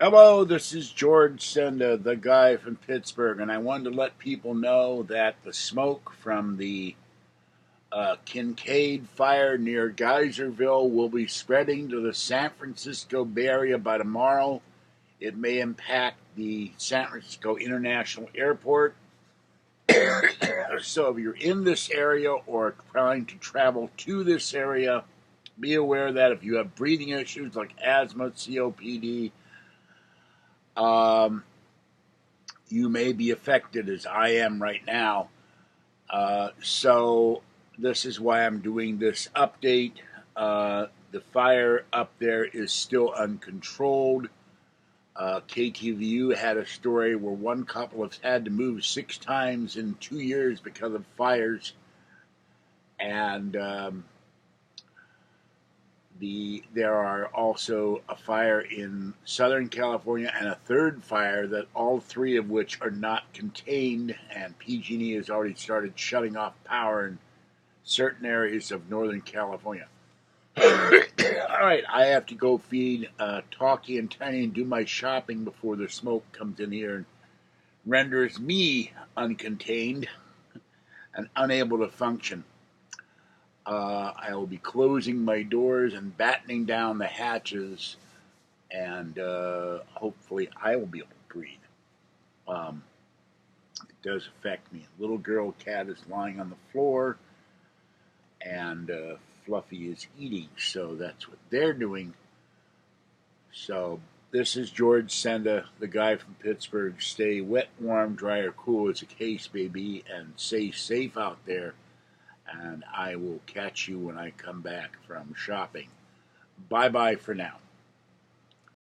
Hello, this is George Senda, the guy from Pittsburgh, and I wanted to let people know that the smoke from the Kincade fire near Geyserville will be spreading to the San Francisco Bay Area by tomorrow. It may impact the San Francisco International Airport. So if you're in this area or trying to travel to this area, be aware that if you have breathing issues like asthma, COPD, you may be affected as I am right now. So this is why I'm doing this update. The fire up there is still uncontrolled. KTVU had a story where one couple has had to move 6 times in 2 years because of fires. And there are also a fire in Southern California and a third fire that all three of which are not contained, and PG&E has already started shutting off power in certain areas of Northern California. All right, I have to go feed Talkie and Tiny and do my shopping before the smoke comes in here and renders me uncontained and unable to function. I will be closing my doors and battening down the hatches, and hopefully I will be able to breathe. It does affect me. Little girl cat is lying on the floor, and Fluffy is eating, so that's what they're doing. So this is George Senda, the guy from Pittsburgh. Stay wet, warm, dry, or cool as the case may be, and stay safe out there. And I will catch you when I come back from shopping. Bye-bye for now.